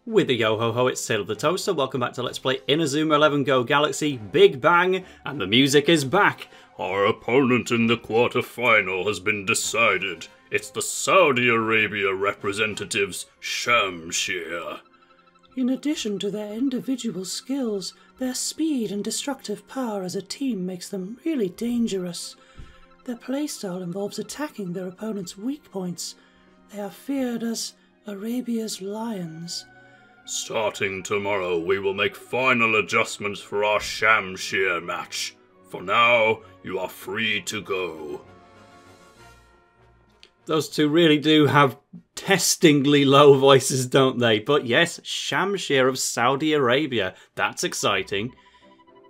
With a yo-ho-ho, it's Tale of the Toaster. Welcome back to Let's Play Inazuma 11 Go Galaxy Big Bang, and the music is back. Our opponent in the quarter-final has been decided. It's the Saudi Arabia representatives, Shamshir. In addition to their individual skills, their speed and destructive power as a team makes them really dangerous. Their playstyle involves attacking their opponent's weak points. They are feared as Arabia's lions. Starting tomorrow, we will make final adjustments for our Shamshir match. For now, you are free to go. Those two really do have testingly low voices, don't they? But yes, Shamshir of Saudi Arabia. That's exciting.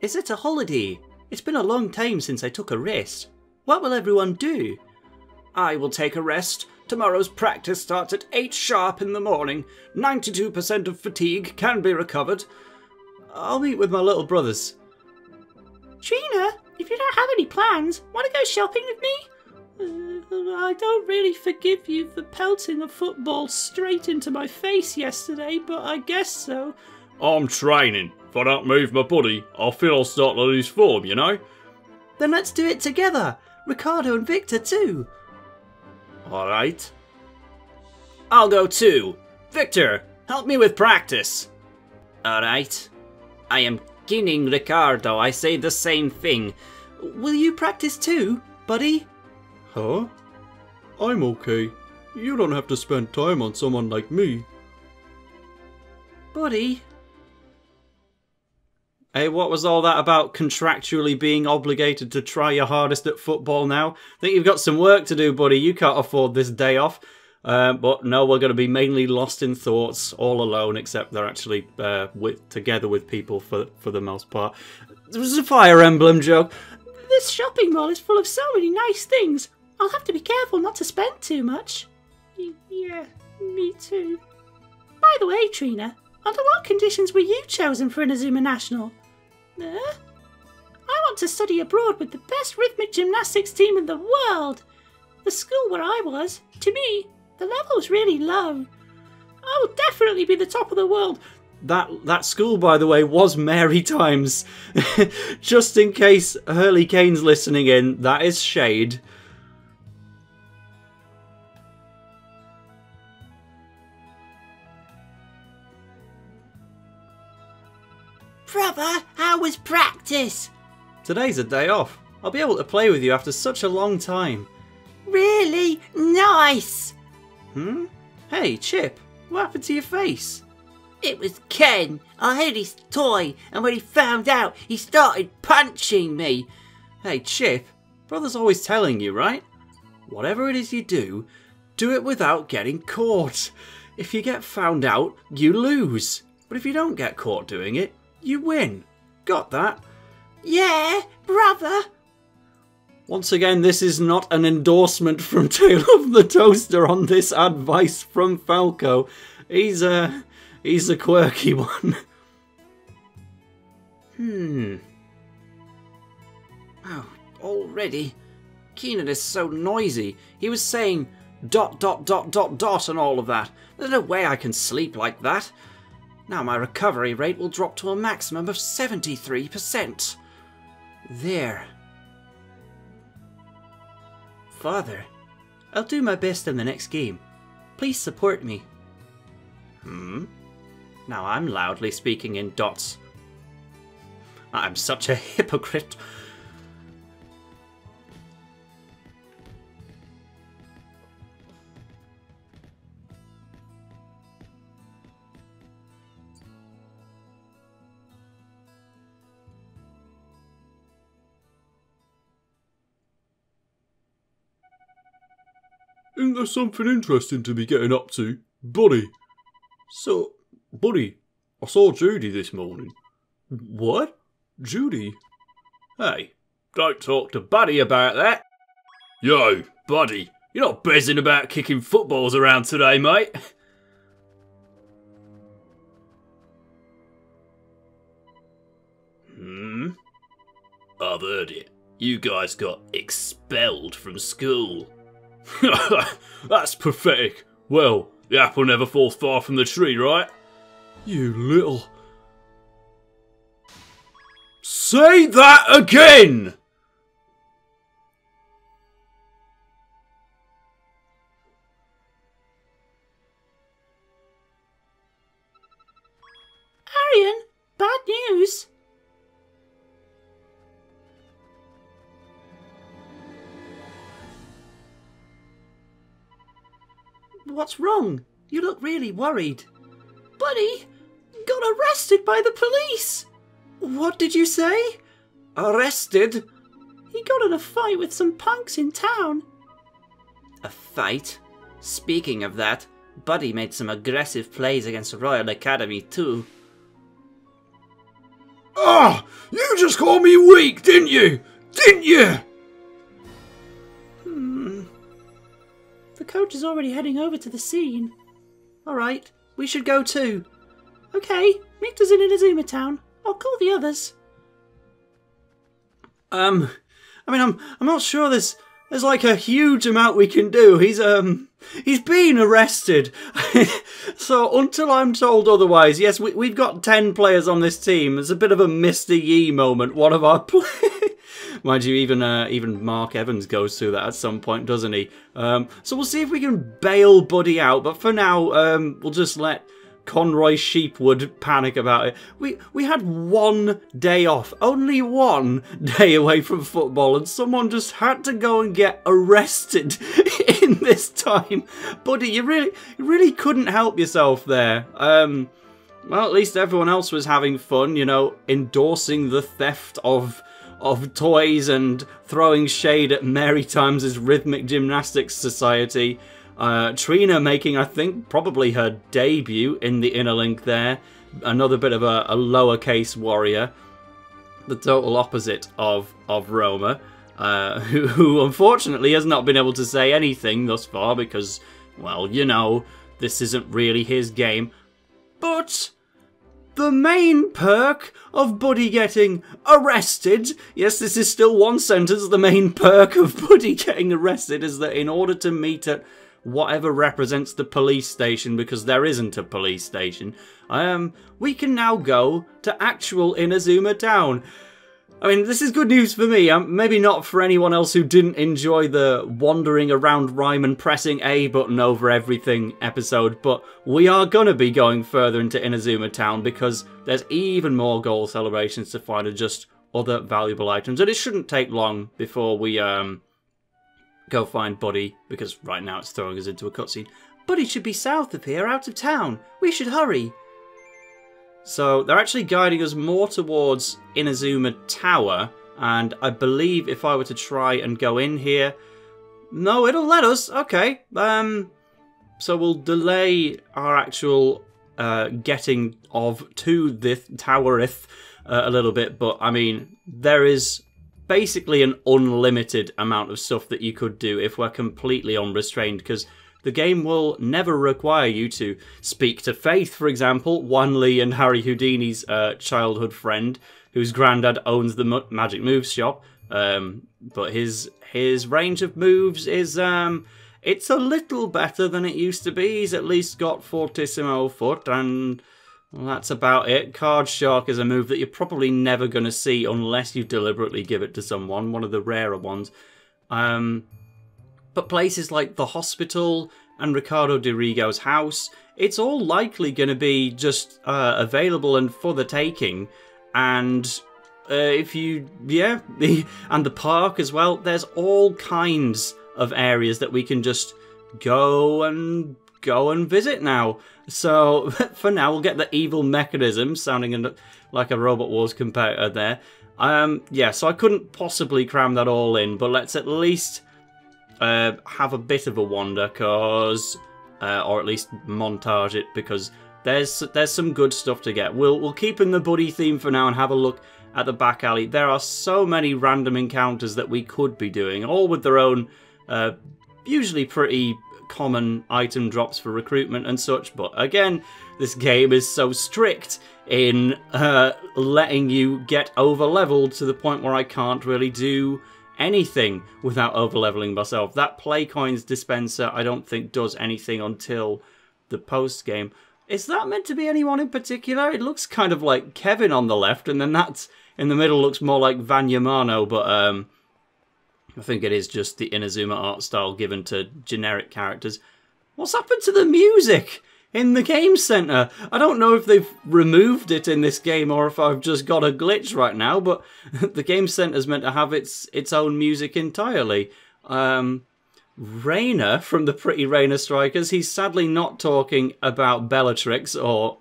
Is it a holiday? It's been a long time since I took a rest. What will everyone do? I will take a rest. Tomorrow's practice starts at 8 sharp in the morning. 92% of fatigue can be recovered. I'll meet with my little brothers. Trina, if you don't have any plans, want to go shopping with me? I don't really forgive you for pelting a football straight into my face yesterday, but I guess so. I'm training. If I don't move my body, I feel I'll start to lose form, you know? Then let's do it together. Ricardo and Victor too. Alright. I'll go too. Victor, help me with practice. Alright. I am kidding, Ricardo. I say the same thing. Will you practice too, buddy? Huh? I'm okay. You don't have to spend time on someone like me. Buddy? Hey, what was all that about contractually being obligated to try your hardest at football now? Think you've got some work to do, buddy. You can't afford this day off. But no, we're going to be mainly lost in thoughts, all alone, except they're actually together with people for the most part. It was a Fire Emblem joke. This shopping mall is full of so many nice things. I'll have to be careful not to spend too much. Yeah, me too. By the way, Trina, under what conditions were you chosen for Inazuma National? I want to study abroad with the best rhythmic gymnastics team in the world. The school where I was, to me, the level's really low. I will definitely be the top of the world. That school, by the way, was Mary Times. Just in case Hurley Kane's listening in, that is shade. Brother, how was practice? Today's a day off. I'll be able to play with you after such a long time. Really? Nice! Hey, Chip, what happened to your face? It was Ken. I had his toy, and when he found out, he started punching me. Hey, Chip, brother's always telling you, right? Whatever it is you do, do it without getting caught. If you get found out, you lose. But if you don't get caught doing it, you win. Got that? Yeah, brother. Once again, this is not an endorsement from Tale of the Toaster on this advice from Falco. He's a quirky one. Oh, already? Keenan is so noisy. He was saying ... and all of that. There's no way I can sleep like that. Now my recovery rate will drop to a maximum of 73%. There. Father, I'll do my best in the next game. Please support me. Now I'm loudly speaking in dots. I'm such a hypocrite. Isn't there something interesting to be getting up to, buddy? So, Buddy, I saw Judy this morning. what? Judy? Hey, don't talk to Buddy about that. Yo, Buddy, you're not buzzing about kicking footballs around today, mate. I've heard it. You guys got expelled from school. That's pathetic. Well, the apple never falls far from the tree, right? You little... Say that again! Arian, bad news. What's wrong? You look really worried. Buddy got arrested by the police. What did you say? Arrested? He got in a fight with some punks in town. A fight? Speaking of that, Buddy made some aggressive plays against Royal Academy too. Ah! You just called me weak, didn't you? Didn't you? The coach is already heading over to the scene. Alright, we should go too. Okay, meet us in Inazuma Town. I'll call the others. I mean, I'm not sure there's like a huge amount we can do. He's been arrested. So until I'm told otherwise, yes, we've got 10 players on this team. It's a bit of a Mr. Yi moment. One of our players... Mind you, even Mark Evans goes through that at some point, doesn't he? So we'll see if we can bail Buddy out. But for now, we'll just let Conroy Sheepwood panic about it. We had 1 day off, only 1 day away from football, and someone just had to go and get arrested in this time. Buddy, you really couldn't help yourself there. Well, at least everyone else was having fun, you know, endorsing the theft of toys and throwing shade at Mary Times' Rhythmic Gymnastics Society. Trina making, I think, probably her debut in the Inner Link there. Another bit of a lowercase warrior. The total opposite of Roma. Who unfortunately has not been able to say anything thus far because, well, you know, this isn't really his game. But the main perk of Buddy getting arrested, yes, this is still one sentence, the main perk of Buddy getting arrested is that in order to meet at whatever represents the police station, because there isn't a police station, we can now go to actual Inazuma Town. I mean, this is good news for me, maybe not for anyone else who didn't enjoy the wandering around Ryman pressing A button over everything episode, but we are going to be going further into Inazuma Town because there's even more goal celebrations to find and just other valuable items, and it shouldn't take long before we go find Buddy, because right now it's throwing us into a cutscene. Buddy should be south of here, out of town. We should hurry. So they're actually guiding us more towards Inazuma Tower, and I believe if I were to try and go in here... No, it'll let us. Okay. So we'll delay our actual getting to this Towerith a little bit, but I mean, there is basically an unlimited amount of stuff that you could do if we're completely unrestrained, because the game will never require you to speak to Faith, for example, Wan Lee and Harry Houdini's childhood friend, whose granddad owns the Magic Moves shop. But his range of moves is it's a little better than it used to be. He's at least got Fortissimo Foot, and well, that's about it. Card Shark is a move that you're probably never going to see unless you deliberately give it to someone, one of the rarer ones. But places like the hospital and Ricardo de Rigo's house, it's all likely going to be just available and for the taking. And if you, yeah, and the park as well, there's all kinds of areas that we can just go and visit now. So for now, we'll get the evil mechanism, sounding like a Robot Wars competitor there. Yeah, so I couldn't possibly cram that all in, but let's at least have a bit of a wander, cause or at least montage it, because there's some good stuff to get. We'll keep in the Buddy theme for now and have a look at the back alley. There are so many random encounters that we could be doing, all with their own usually pretty common item drops for recruitment and such, but again, this game is so strict in letting you get over leveled to the point where I can't really do anything without over leveling myself. That play coins dispenser I don't think does anything until the post game. Is that meant to be anyone in particular? It looks kind of like Kevin on the left, and then that's in the middle looks more like Vanyamano, but I think it is just the Inazuma art style given to generic characters. What's happened to the music in the game center? I don't know if they've removed it in this game or if I've just got a glitch right now, but the game center's meant to have its own music entirely. Reina from the Pretty Reina Strikers, he's sadly not talking about Bellatrix or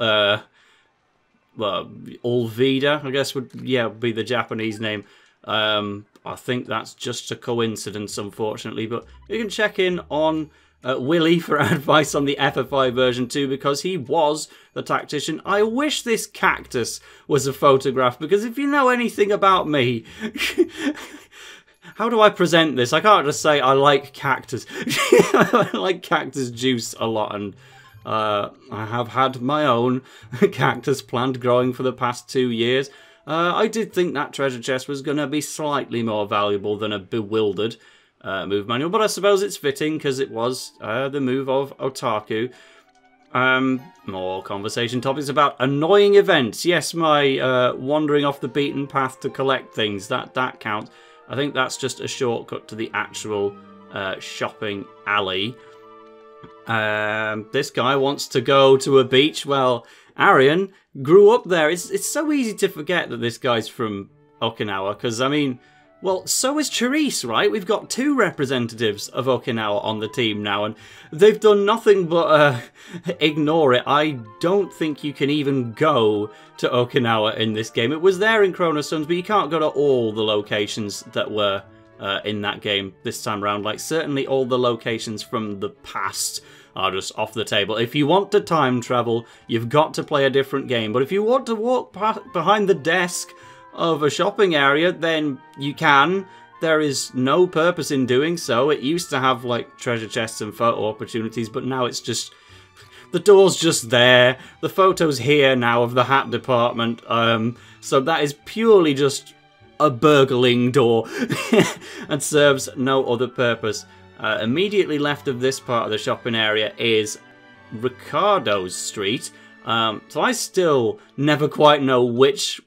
Olvida, I guess would be the Japanese name. I think that's just a coincidence, unfortunately, but you can check in on Willie for advice on the FFI version 2 because he was the tactician. I wish this cactus was a photograph because if you know anything about me... How do I present this? I can't just say I like cactus. I like cactus juice a lot, and I have had my own cactus plant growing for the past 2 years. I did think that treasure chest was going to be slightly more valuable than a bewildered move manual, but I suppose it's fitting because it was the move of Otaku. More conversation topics about annoying events. Yes, my wandering off the beaten path to collect things, that counts. I think that's just a shortcut to the actual shopping alley. This guy wants to go to a beach. Well, Arian grew up there. It's so easy to forget that this guy's from Okinawa, because, I mean, well, so is Charisse, right? We've got 2 representatives of Okinawa on the team now, and they've done nothing but ignore it. I don't think you can even go to Okinawa in this game. It was there in Chrono Suns, but you can't go to all the locations that were in that game this time around. Like, certainly all the locations from the past are just off the table. If you want to time travel, you've got to play a different game. But if you want to walk behind the desk of a shopping area, then you can. There is no purpose in doing so. It used to have like treasure chests and photo opportunities, but now it's just the door's just there. The photo's here now of the hat department. So that is purely just a burgling door and serves no other purpose. Immediately left of this part of the shopping area is Ricardo's Street. So I still never quite know which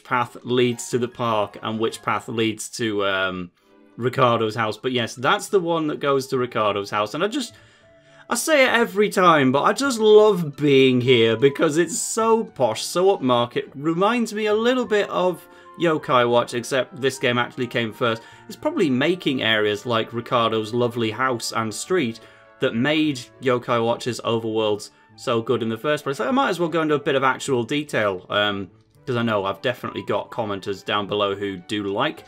path leads to the park and which path leads to Ricardo's house. But yes, that's the one that goes to Ricardo's house. And I say it every time, but I just love being here because it's so posh, so upmarket. Reminds me a little bit of Yokai Watch, except this game actually came first. It's probably making areas like Ricardo's lovely house and street that made Yokai Watch's overworlds so good in the first place. I might as well go into a bit of actual detail, because I know I've definitely got commenters down below who do like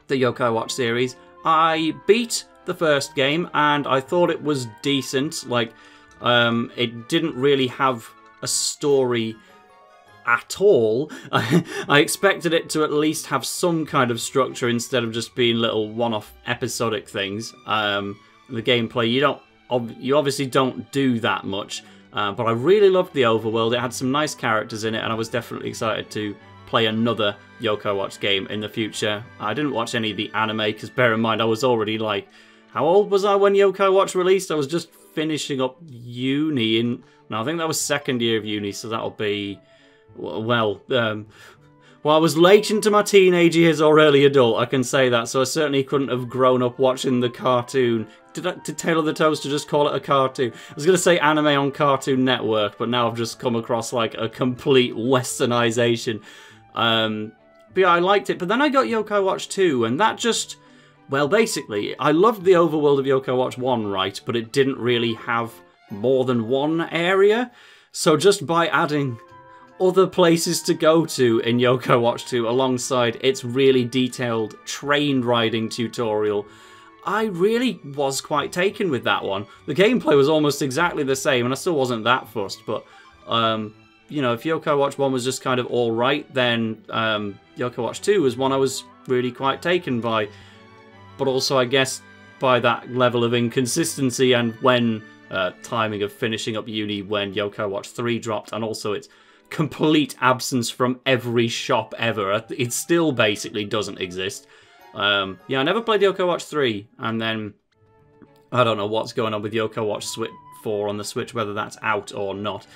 the Yokai Watch series. I beat the first game, and I thought it was decent. Like, it didn't really have a story at all. I expected it to at least have some kind of structure instead of just being little one-off episodic things. The gameplay, you obviously don't do that much. But I really loved the overworld. It had some nice characters in it, and I was definitely excited to play another Yokai Watch game in the future. I didn't watch any of the anime, because bear in mind, I was already like... How old was I when Yokai Watch released? I was just finishing up uni, I think that was second year of uni, so that'll be... Well, I was late into my teenage years or early adult, I can say that, so I certainly couldn't have grown up watching the cartoon. Did Tale of the Toaster just call it a cartoon? I was going to say anime on Cartoon Network, but now I've just come across like a complete westernization. But yeah, I liked it. But then I got Yokai Watch 2, and that just... Well, basically, I loved the overworld of Yokai Watch 1, right? But it didn't really have more than one area. So just by adding other places to go to in Yokai Watch 2 alongside its really detailed train riding tutorial, I really was quite taken with that one. The gameplay was almost exactly the same, and I still wasn't that fussed, but, you know, if Yokai Watch 1 was just kind of alright, then Yokai Watch 2 was one I was really quite taken by. But also, I guess, by that level of inconsistency and when timing of finishing up uni when Yokai Watch 3 dropped, and also its complete absence from every shop ever. It still basically doesn't exist. Yeah, I never played Yokai Watch 3, and then I don't know what's going on with Yokai Watch 4 on the Switch, whether that's out or not.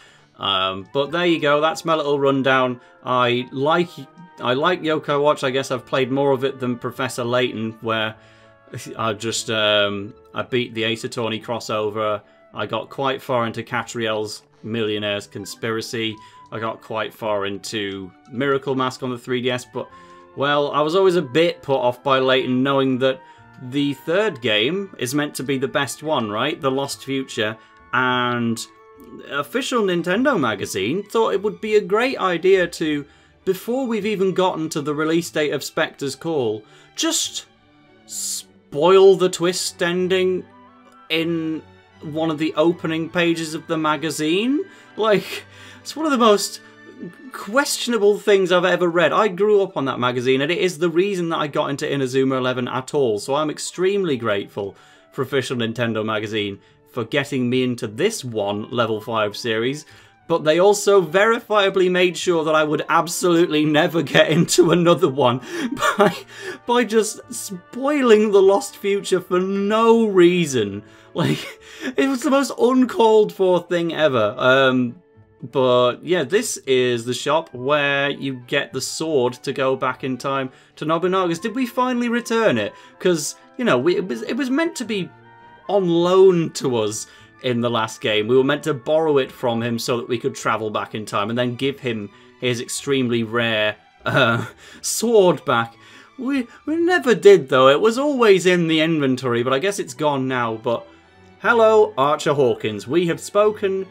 But there you go. That's my little rundown. I like Yokai Watch. I guess I've played more of it than Professor Layton, where I just I beat the Ace Attorney crossover. I got quite far into Catriel's Millionaire's Conspiracy. I got quite far into Miracle Mask on the 3DS, but, well, I was always a bit put off by Layton, knowing that the third game is meant to be the best one, right? The Lost Future. And official Nintendo magazine thought it would be a great idea to, before we've even gotten to the release date of Spectre's Call, just spoil the twist ending in one of the opening pages of the magazine. Like, it's one of the most questionable things I've ever read. I grew up on that magazine, and it is the reason that I got into Inazuma 11 at all, so I'm extremely grateful for official Nintendo magazine for getting me into this one Level 5 series, but they also verifiably made sure that I would absolutely never get into another one by just spoiling the Lost Future for no reason. Like, it was the most uncalled for thing ever. But yeah, this is the shop where you get the sword to go back in time to Nobunaga's. Did we finally return it? Because, you know, it was meant to be on loan to us in the last game. We were meant to borrow it from him so that we could travel back in time and then give him his extremely rare sword back. We never did, though. It was always in the inventory, but I guess it's gone now. But hello, Archer Hawkins. We have spoken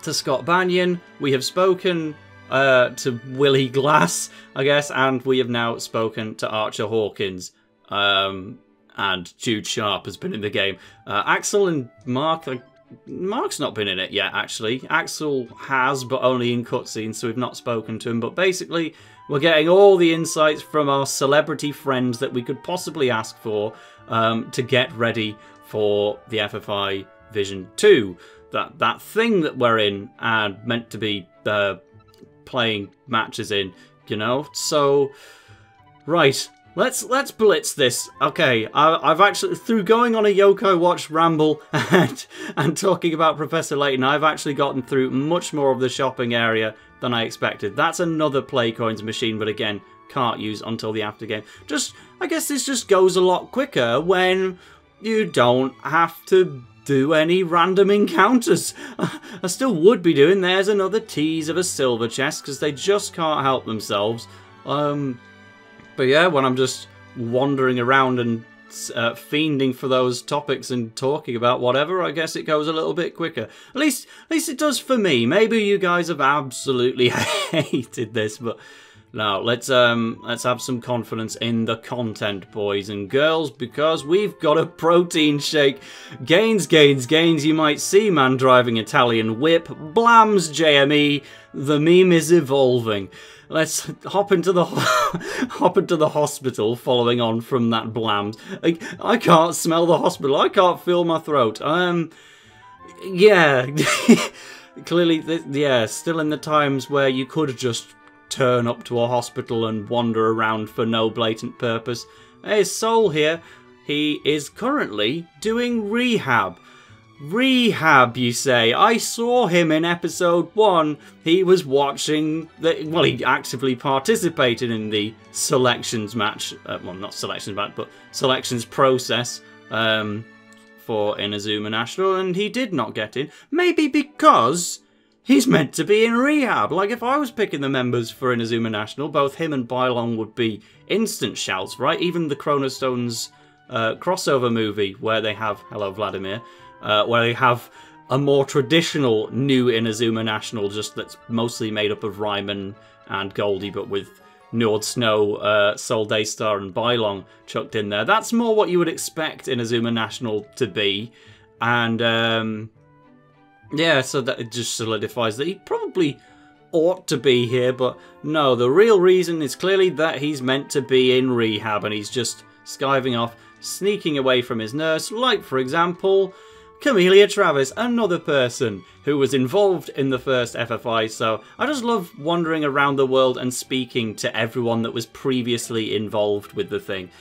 to Scott Banyan. We have spoken to Willie Glass, I guess, and we have now spoken to Archer Hawkins. And Jude Sharp has been in the game. Axel and Mark... Mark's not been in it yet, actually. Axel has, but only in cutscenes, so we've not spoken to him. But basically, we're getting all the insights from our celebrity friends that we could possibly ask for to get ready for the FFI Vision 2. That thing that we're in and meant to be playing matches in, you know? So, right... Let's blitz this. Okay, I've actually, through going on a Yokai Watch ramble and talking about Professor Layton, I've actually gotten through much more of the shopping area than I expected. That's another Playcoins machine, but again, can't use until the after game. I guess this just goes a lot quicker when you don't have to do any random encounters. I still would be doing. There's another tease of a silver chest, because they just can't help themselves. But yeah, when I'm just wandering around and fiending for those topics and talking about whatever, I guess it goes a little bit quicker. At least it does for me. Maybe you guys have absolutely hated this, but no, let's have some confidence in the content, boys and girls, because we've got a protein shake. Gains, gains, gains. You might see man driving Italian whip. Blams JME. The meme is evolving. Let's hop into the hospital following on from that blams. I can't smell the hospital. I can't feel my throat. Yeah. Clearly, yeah, still in the times where you could just turn up to a hospital and wander around for no blatant purpose. Hey, Soul here. He is currently doing rehab. Rehab, you say? I saw him in episode 1. He was watching well, he actively participated in the selections match. Well, not selections match, but selections process for Inazuma National, and he did not get in. Maybe because he's meant to be in rehab. Like, if I was picking the members for Inazuma National, both him and Bylong would be instant shouts, right? Even the Chronostones crossover movie, where they have... Hello, Vladimir. Where they have a more traditional new Inazuma National, just that's mostly made up of Ryman and Goldie, but with Nord Snow, Sol Daystar and Bylong chucked in there. That's more what you would expect Inazuma National to be. And, yeah, so that it just solidifies that he probably ought to be here, but no, the real reason is clearly that he's meant to be in rehab, and he's just skiving off, sneaking away from his nurse, like, for example... Camellia Travis, another person who was involved in the first FFI, so I just love wandering around the world and speaking to everyone that was previously involved with the thing.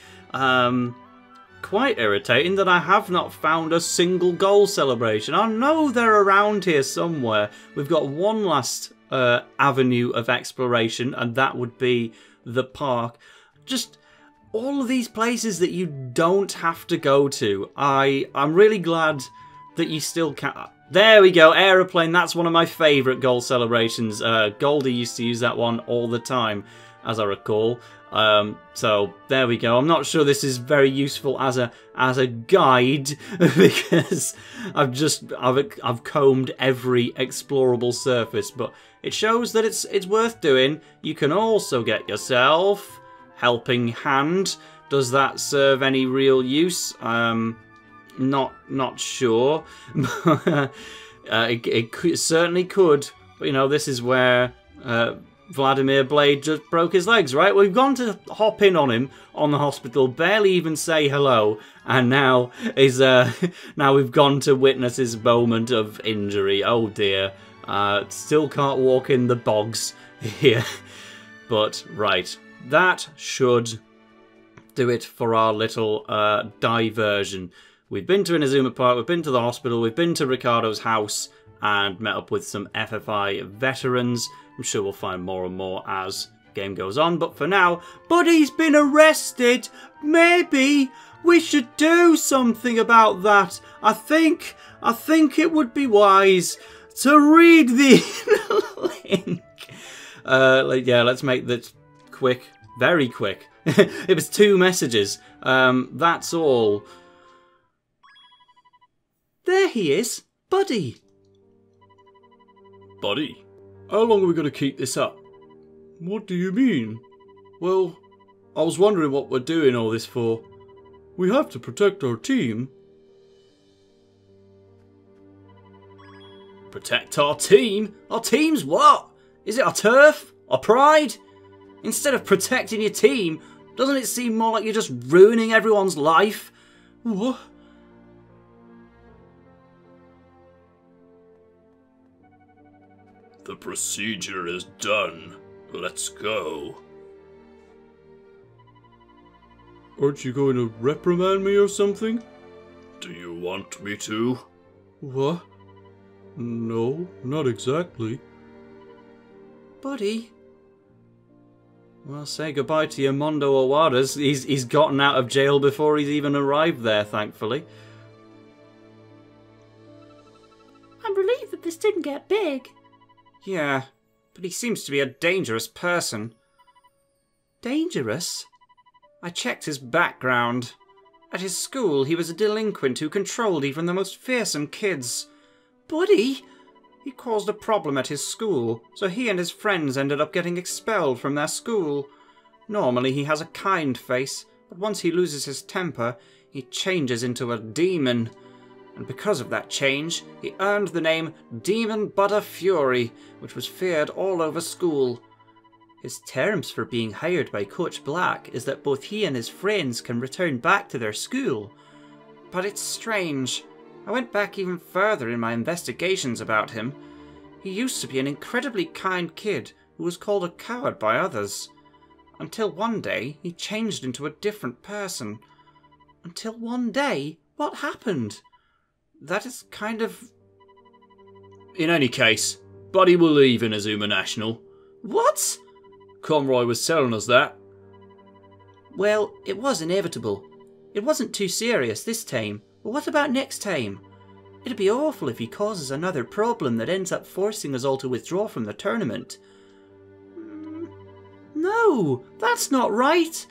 quite irritating that I have not found a single goal celebration. I know they're around here somewhere. We've got one last avenue of exploration, and that would be the park. Just all of these places that you don't have to go to. I'm really glad that you still can. There we go, aeroplane. That's one of my favourite goal celebrations. Goldie used to use that one all the time, as I recall. So there we go. I'm not sure this is very useful as a guide because I've combed every explorable surface, but it shows that it's worth doing. You can also get yourself Helping Hand. Does that serve any real use? Not sure. It certainly could. But you know, this is where Vladimir Blade just broke his legs, right? We've gone to hop in on him on the hospital, barely even say hello, and now we've gone to witness his moment of injury. Oh dear. Still can't walk in the bogs here. But right, that should do it for our little diversion. We've been to Inazuma Park, we've been to the hospital, we've been to Ricardo's house, and met up with some FFI veterans. I'm sure we'll find more and more as the game goes on, but for now, Buddy's been arrested. Maybe we should do something about that. I think it would be wise to read the link. Yeah, let's make this quick, very quick. It was 2 messages. That's all. There he is, Buddy. Buddy, how long are we going to keep this up? What do you mean? Well, I was wondering what we're doing all this for. We have to protect our team. Protect our team? Our team's what? Is it our turf? Our pride? Instead of protecting your team, doesn't it seem more like you're just ruining everyone's life? What? The procedure is done. Let's go. Aren't you going to reprimand me or something? Do you want me to? What? No, not exactly. Buddy? Well, say goodbye to your Mondo Awadas. He's gotten out of jail before he's even arrived there, thankfully. I'm relieved that this didn't get big. Yeah, but he seems to be a dangerous person. Dangerous? I checked his background. At his school, he was a delinquent who controlled even the most fearsome kids. Buddy? He caused a problem at his school, so he and his friends ended up getting expelled from their school. Normally he has a kind face, but once he loses his temper, he changes into a demon. And because of that change, he earned the name Demon Butter Fury, which was feared all over school. His terms for being hired by Coach Black is that both he and his friends can return back to their school. But it's strange. I went back even further in my investigations about him. He used to be an incredibly kind kid who was called a coward by others. Until one day, he changed into a different person. Until one day? What happened? That is kind of... In any case, Buddy will leave Inazuma National. What? Conroy was telling us that. Well, it was inevitable. It wasn't too serious this time. But what about next time? It'd be awful if he causes another problem that ends up forcing us all to withdraw from the tournament. No, that's not right.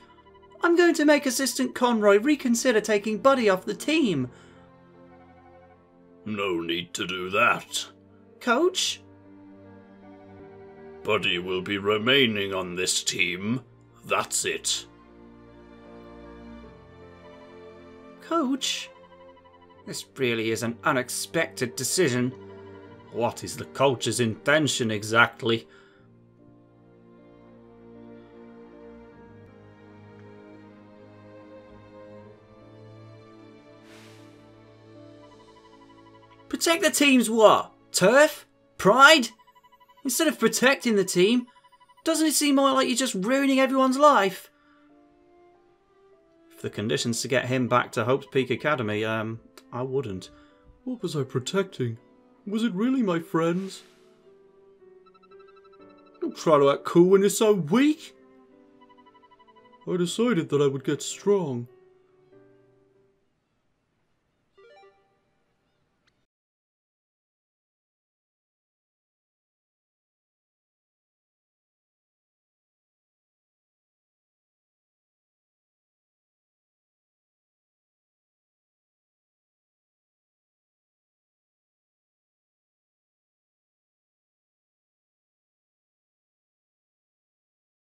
I'm going to make Assistant Conroy reconsider taking Buddy off the team. No need to do that. Coach? Buddy will be remaining on this team. That's it. Coach? This really is an unexpected decision. What is the coach's intention exactly? Protect the team's what? Turf? Pride? Instead of protecting the team, doesn't it seem more like you're just ruining everyone's life? If the conditions to get him back to Hope's Peak Academy, I wouldn't. What was I protecting? Was it really my friends? Don't try to act cool when you're so weak. I decided that I would get strong.